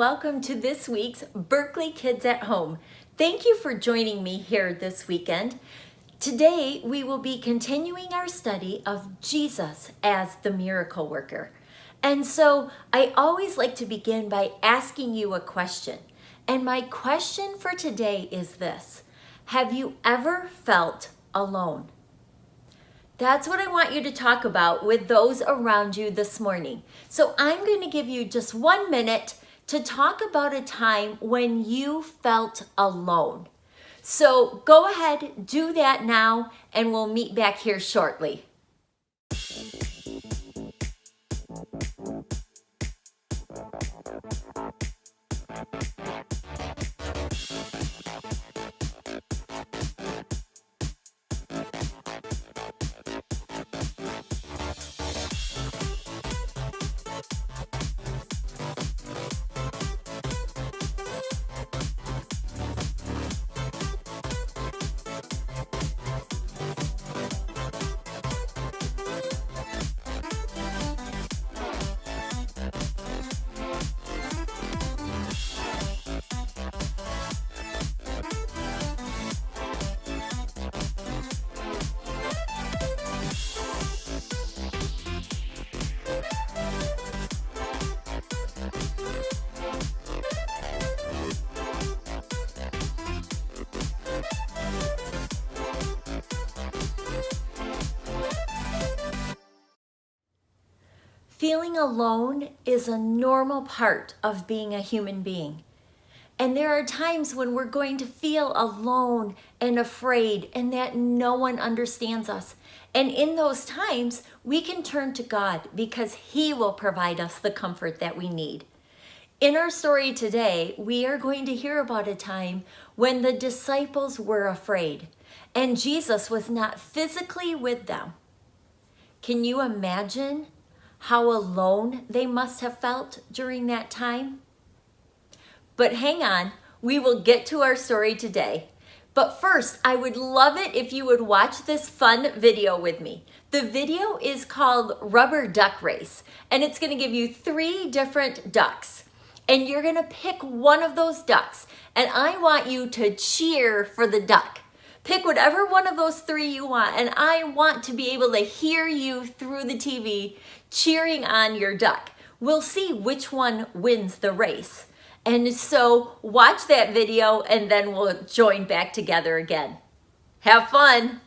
welcome to this week's Berkeley Kids at Home. Thank you for joining me here this weekend. Today, we will be continuing our study of Jesus as the miracle worker. And so I always like to begin by asking you a question. And my question for today is this: have you ever felt alone? That's what I want you to talk about with those around you this morning. So I'm going to give you just 1 minute to talk about a time when you felt alone. So go ahead, do that now, and we'll meet back here shortly. Feeling alone is a normal part of being a human being. And there are times when we're going to feel alone and afraid and that no one understands us. And in those times, we can turn to God because He will provide us the comfort that we need. In our story today, we are going to hear about a time when the disciples were afraid and Jesus was not physically with them. Can you imagine how alone they must have felt during that time? But hang on, we will get to our story today. But first, I would love it if you would watch this fun video with me. The video is called Rubber Duck Race, and it's going to give you 3 different ducks. And you're going to pick one of those ducks, and I want you to cheer for the duck. Pick whatever one of those 3 you want, and I want to be able to hear you through the TV cheering on your duck. We'll see which one wins the race. And so watch that video and then we'll join back together again. Have fun!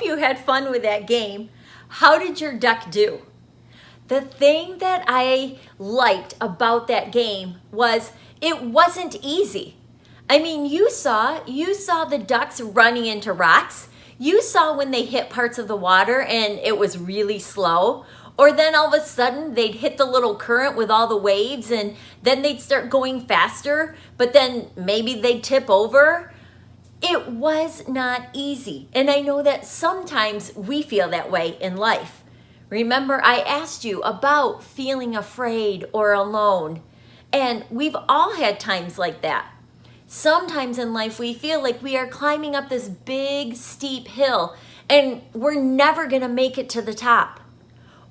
hope you had fun with that game. How did your duck do? The thing that I liked about that game was it wasn't easy. I mean, you saw the ducks running into rocks. You saw when they hit parts of the water and it was really slow. Or then all of a sudden they'd hit the little current with all the waves and then they'd start going faster, but then maybe they'd tip over. It was not easy. And I know that sometimes we feel that way in life. Remember, I asked you about feeling afraid or alone. And we've all had times like that. Sometimes in life we feel like we are climbing up this big, steep hill and we're never going to make it to the top.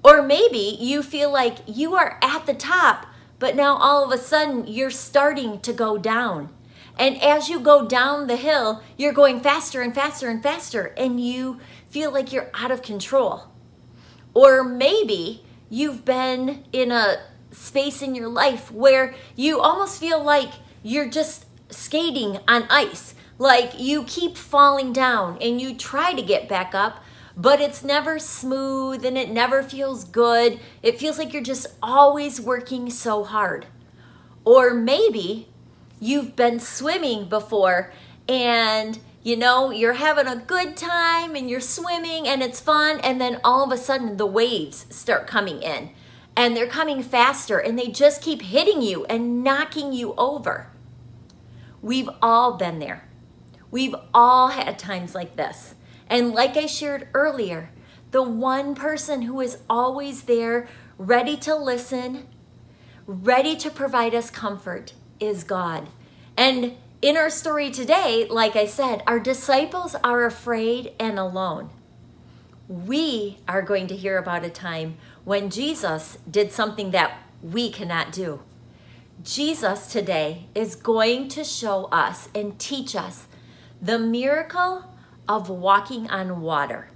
Or maybe you feel like you are at the top, but now all of a sudden you're starting to go down. And as you go down the hill, you're going faster and faster and faster, and you feel like you're out of control. Or maybe you've been in a space in your life where you almost feel like you're just skating on ice. Like you keep falling down and you try to get back up, but it's never smooth and it never feels good. It feels like you're just always working so hard. Or maybe you've been swimming before and you're having a good time and you're swimming and it's fun, and then all of a sudden the waves start coming in and they're coming faster and they just keep hitting you and knocking you over. We've all been there. We've all had times like this. And like I shared earlier, the one person who is always there, ready to listen, ready to provide us comfort, is God. And in our story today, like I said, our disciples are afraid and alone. We are going to hear about a time when Jesus did something that we cannot do. Jesus today is going to show us and teach us the miracle of walking on water.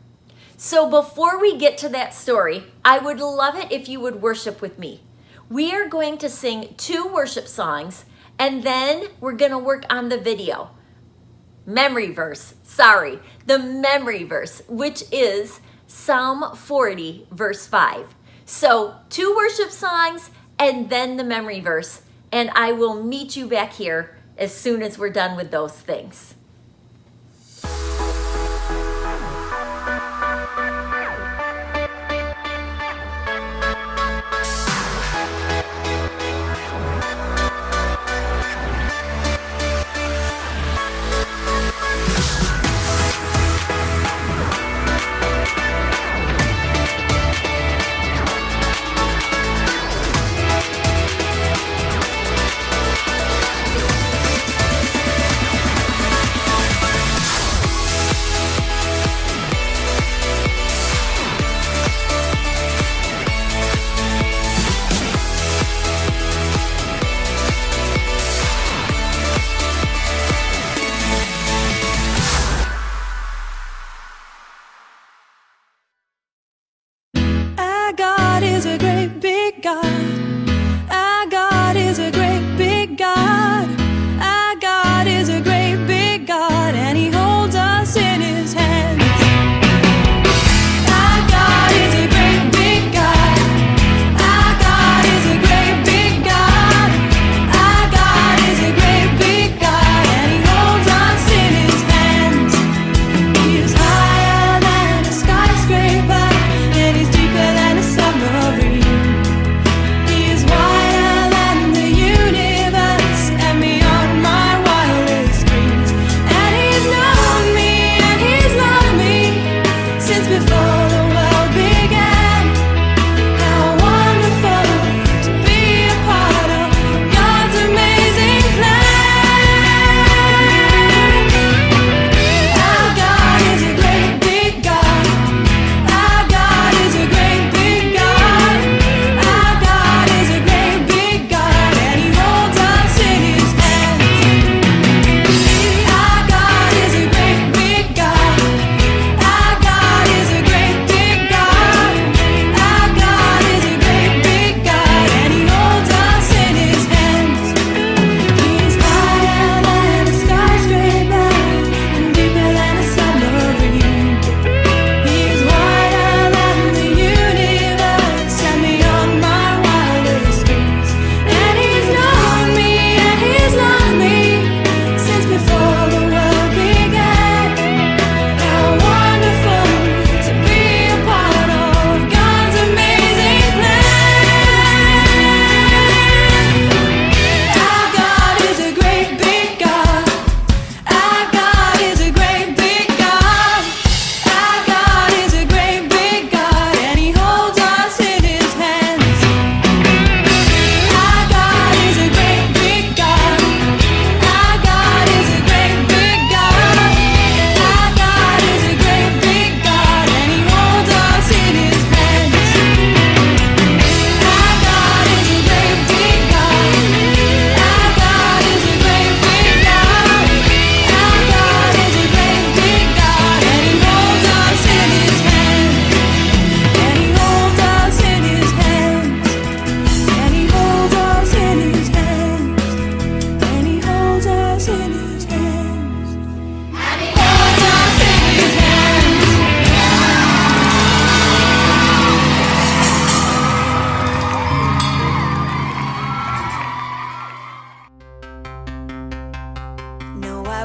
So before we get to that story, I would love it if you would worship with me. We are going to sing 2 worship songs, and then we're going to work on the video. The memory verse, which is Psalm 40, verse 5. So 2 worship songs and then the memory verse, and I will meet you back here as soon as we're done with those things.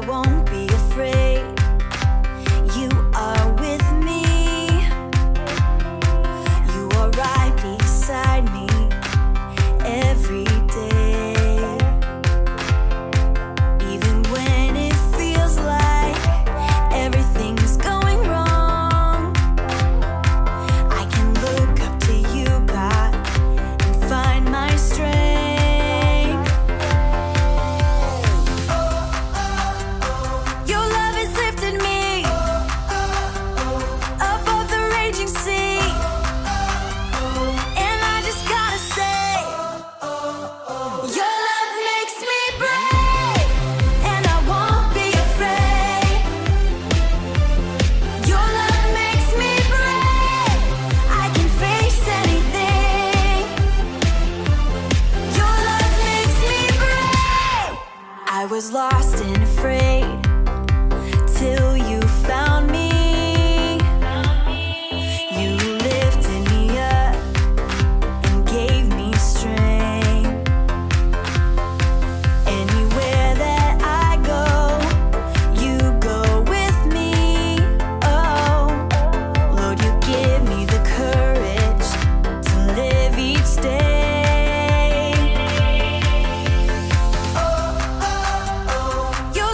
I won't be afraid. You are with me. You are right beside me every day. Even when it feels like everything's going wrong, I can look up to you, God, and find my strength. Your love has lifted me above the raging sea, and I just gotta say, your love makes me brave, and I won't be afraid. Your love makes me brave, I can face anything. Your love makes me brave. I was lost and afraid till you found me. You lifted me up and gave me strength. Anywhere that I go, you go with me. Oh, Lord, you give me the courage to live each day. Your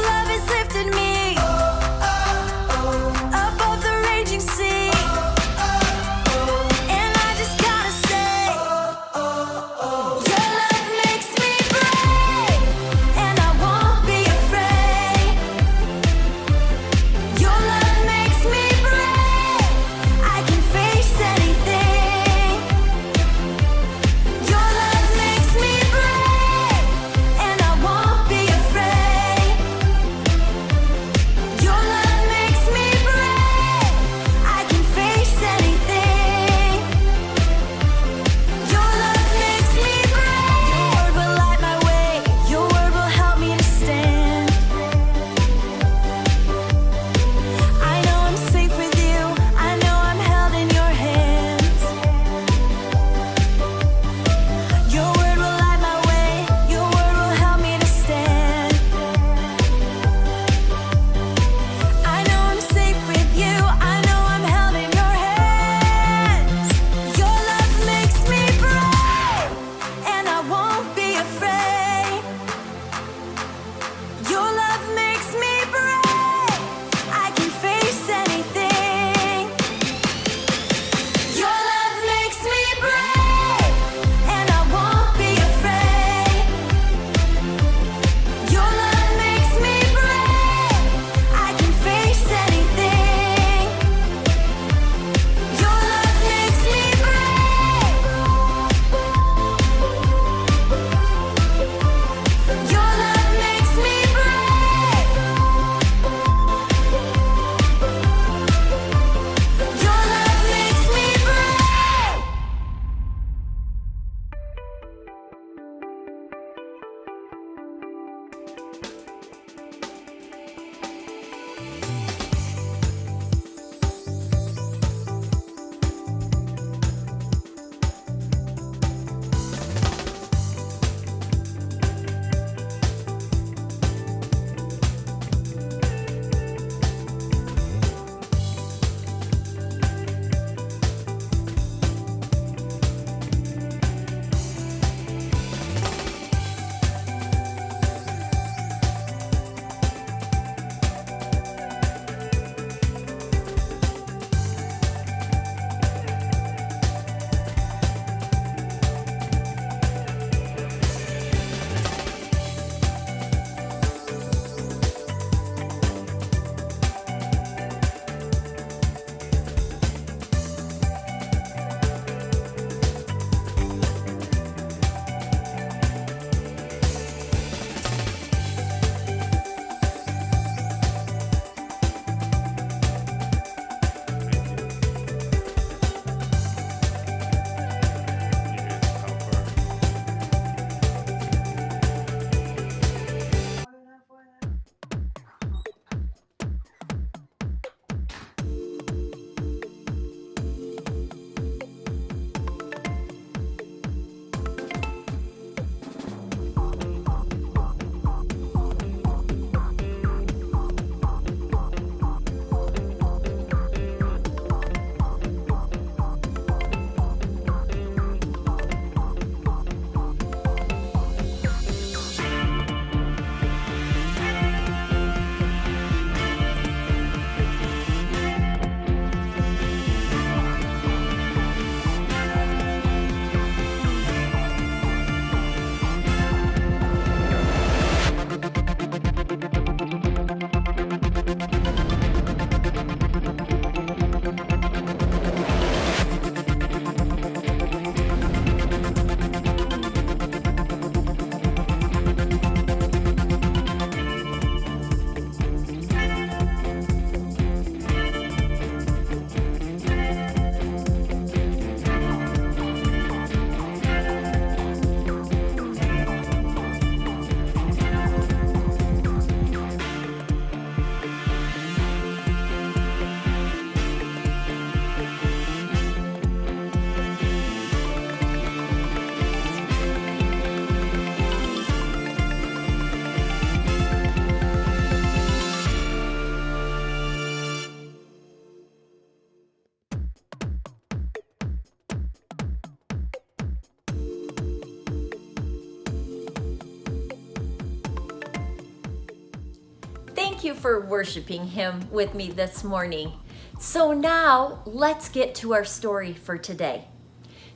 thank you for worshiping him with me this morning. So now let's get to our story for today.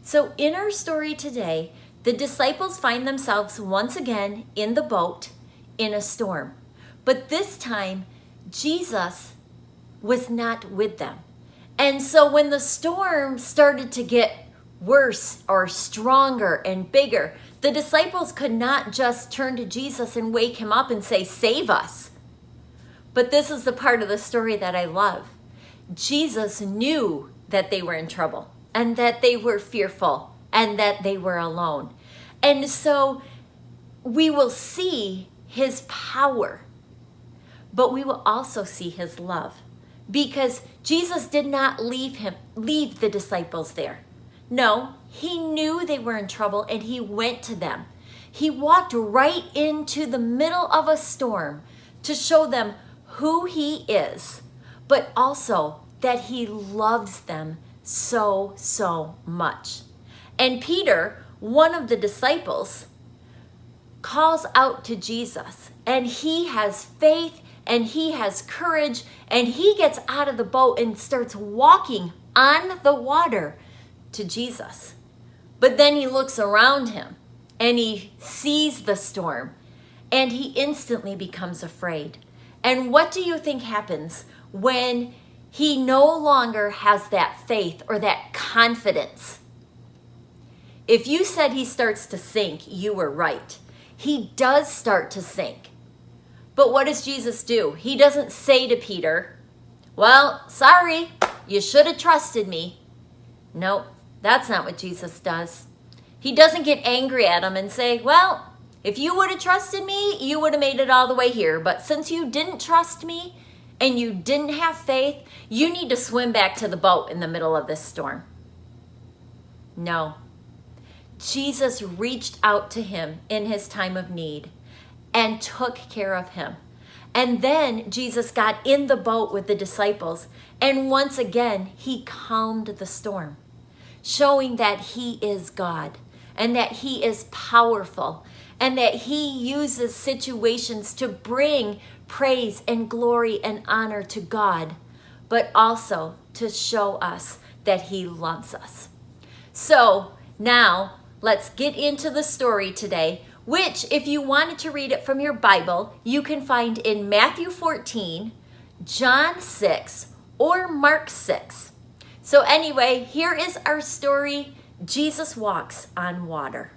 So in our story today, the disciples find themselves once again in the boat in a storm. But this time, Jesus was not with them. And so when the storm started to get worse or stronger and bigger, the disciples could not just turn to Jesus and wake him up and say, "Save us." But this is the part of the story that I love. Jesus knew that they were in trouble and that they were fearful and that they were alone. And so we will see his power, but we will also see his love, because Jesus did not leave the disciples there. No, he knew they were in trouble and he went to them. He walked right into the middle of a storm to show them who he is, but also that he loves them so, so much. And Peter, one of the disciples, calls out to Jesus, and he has faith and he has courage, and he gets out of the boat and starts walking on the water to Jesus. But then he looks around him and he sees the storm and he instantly becomes afraid. And what do you think happens when he no longer has that faith or that confidence? If you said he starts to sink, you were right. He does start to sink. But what does Jesus do? He doesn't say to Peter, "Well, sorry, you should have trusted me." No, that's not what Jesus does. He doesn't get angry at him and say, "Well, if you would have trusted me, you would have made it all the way here. But since you didn't trust me and you didn't have faith, you need to swim back to the boat in the middle of this storm." No. Jesus reached out to him in his time of need and took care of him. And then Jesus got in the boat with the disciples, and once again, he calmed the storm, showing that he is God and that he is powerful and that he uses situations to bring praise and glory and honor to God, but also to show us that he loves us. So now let's get into the story today, which, if you wanted to read it from your Bible, you can find in Matthew 14, John 6, or Mark 6. So anyway, here is our story. Jesus walks on water.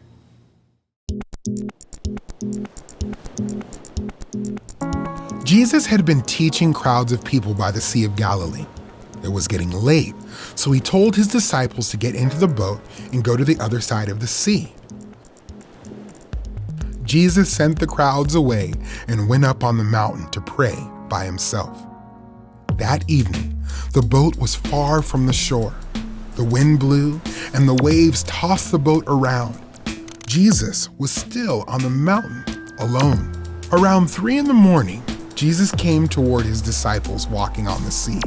Jesus had been teaching crowds of people by the Sea of Galilee. It was getting late, so he told his disciples to get into the boat and go to the other side of the sea. Jesus sent the crowds away and went up on the mountain to pray by himself. That evening, the boat was far from the shore. The wind blew and the waves tossed the boat around. Jesus was still on the mountain alone. Around 3 a.m, Jesus came toward his disciples walking on the sea.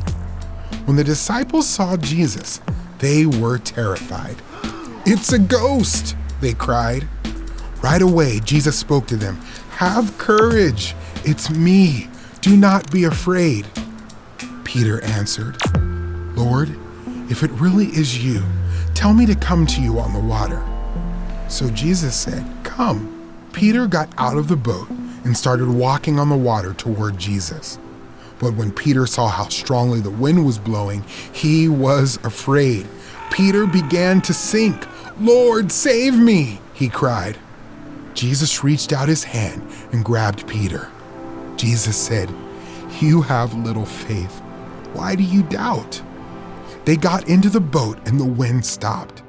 When the disciples saw Jesus, they were terrified. "It's a ghost!" they cried. Right away, Jesus spoke to them. "Have courage, it's me. Do not be afraid." Peter answered, "Lord, if it really is you, tell me to come to you on the water." So Jesus said, "Come." Peter got out of the boat and started walking on the water toward Jesus. But when Peter saw how strongly the wind was blowing, he was afraid. Peter began to sink. "Lord, save me!" he cried. Jesus reached out his hand and grabbed Peter. Jesus said, "You have little faith. Why do you doubt?" They got into the boat and the wind stopped.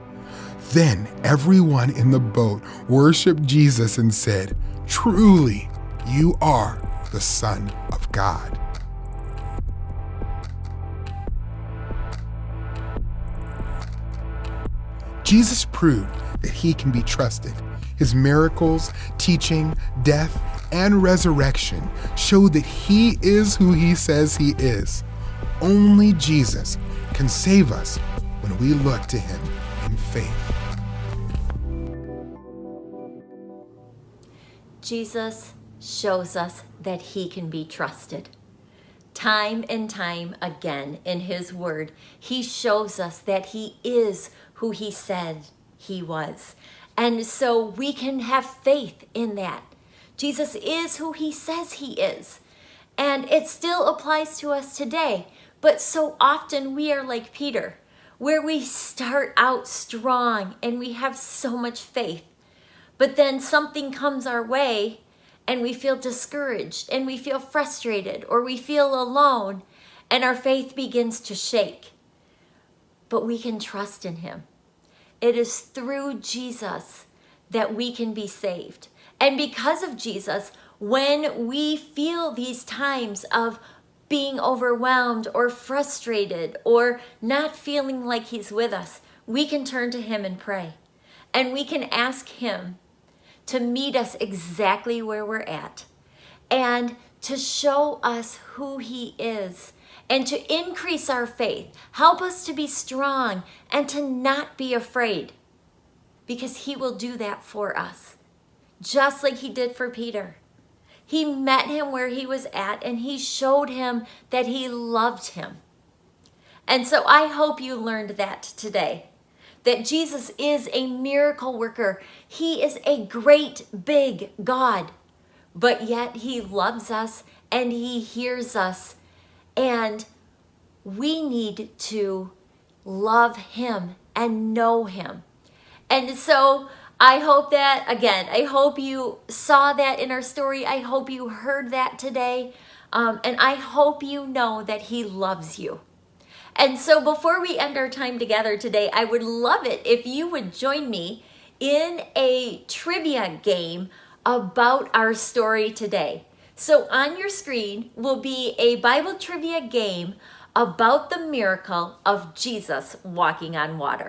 Then everyone in the boat worshiped Jesus and said, "Truly, you are the Son of God." Jesus proved that he can be trusted. His miracles, teaching, death, and resurrection showed that he is who he says he is. Only Jesus can save us when we look to him in faith. Jesus shows us that he can be trusted. Time and time again in his word, he shows us that he is who he said he was. And so we can have faith in that. Jesus is who he says he is. And it still applies to us today. But so often we are like Peter, where we start out strong and we have so much faith. But then something comes our way and we feel discouraged and we feel frustrated or we feel alone and our faith begins to shake. But we can trust in him. It is through Jesus that we can be saved. And because of Jesus, when we feel these times of being overwhelmed or frustrated or not feeling like he's with us, we can turn to him and pray. And we can ask him to meet us exactly where we're at and to show us who he is and to increase our faith. Help us to be strong and to not be afraid, because he will do that for us, just like he did for Peter. He met him where he was at and he showed him that he loved him. And so I hope you learned that today, that Jesus is a miracle worker. He is a great big God, but yet he loves us and he hears us, and we need to love him and know him. And so I hope that, again, I hope you saw that in our story. I hope you heard that today. And I hope you know that he loves you. And so before we end our time together today, I would love it if you would join me in a trivia game about our story today. So on your screen will be a Bible trivia game about the miracle of Jesus walking on water.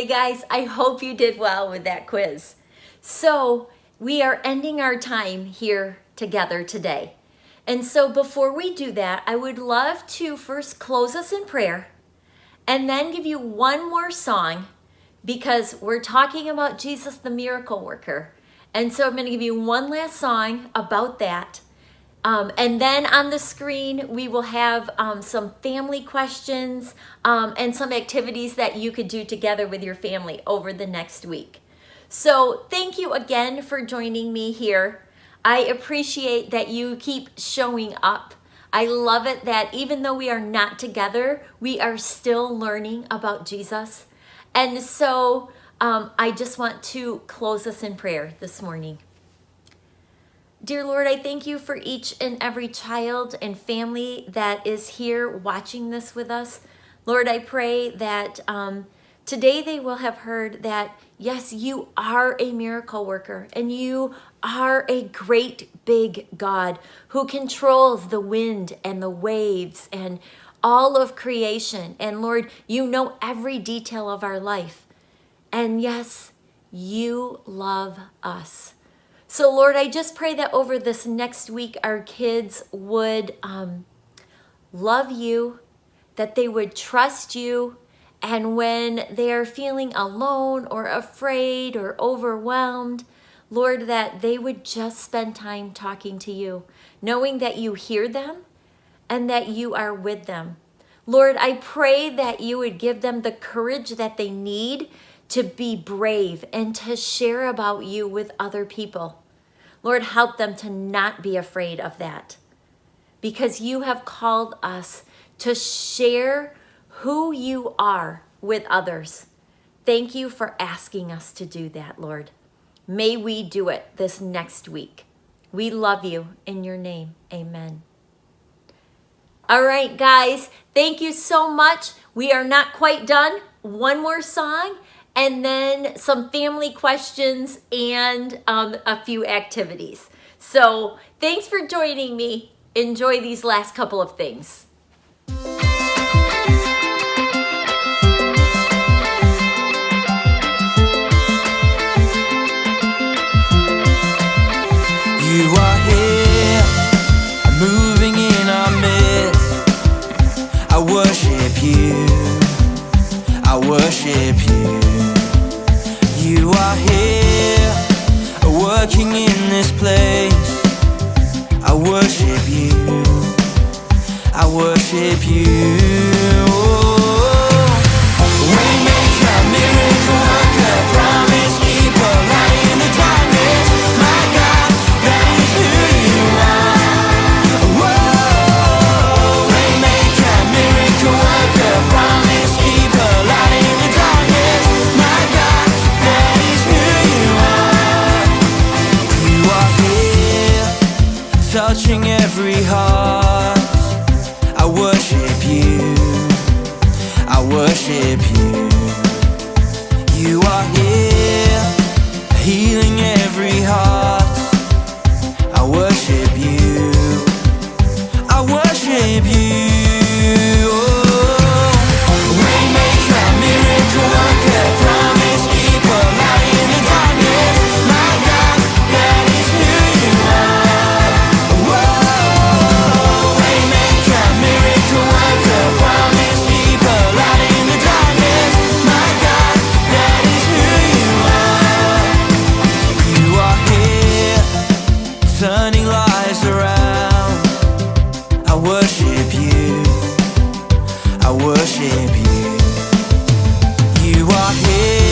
Okay, guys, I hope you did well with that quiz. So, we are ending our time here together today. And so, before we do that, I would love to first close us in prayer and then give you one more song because we're talking about Jesus, the miracle worker. And so, I'm going to give you one last song about that. And then on the screen, we will have some family questions and some activities that you could do together with your family over the next week. So thank you again for joining me here. I appreciate that you keep showing up. I love it that even though we are not together, we are still learning about Jesus. And so I just want to close us in prayer this morning. Dear Lord, I thank you for each and every child and family that is here watching this with us. Lord, I pray that today they will have heard that, yes, you are a miracle worker and you are a great big God who controls the wind and the waves and all of creation. And Lord, you know every detail of our life. And yes, you love us. So Lord, I just pray that over this next week, our kids would love you, that they would trust you, and when they are feeling alone or afraid or overwhelmed, Lord, that they would just spend time talking to you, knowing that you hear them and that you are with them. Lord, I pray that you would give them the courage that they need to be brave and to share about you with other people. Lord, help them to not be afraid of that because you have called us to share who you are with others. Thank you for asking us to do that, Lord. May we do it this next week. We love you in your name. Amen. All right, guys, thank you so much. We are not quite done. One more song. And then some family questions and a few activities. So thanks for joining me. Enjoy these last couple of things. You are here, moving in our midst. I worship you, I worship you. You are here, working in this place. I worship you, I worship you. Waymaker, miracle worker, promise keeper, light in the darkness. My God, that is who you are. Whoa, waymaker, miracle worker, promise keeper, light in the darkness. My God, that is who you are. You are here, touching every heart. I worship you, I worship you. You are here, healing every heart. I worship you, I worship you. Waymaker, miracle worker, promise keeper, light in the darkness. My God, that is who you are. Whoa, waymaker, miracle worker, promise keeper, light in the darkness. My God, that is who you are. You are here, turning lives around. I worship you, I worship you. You are here,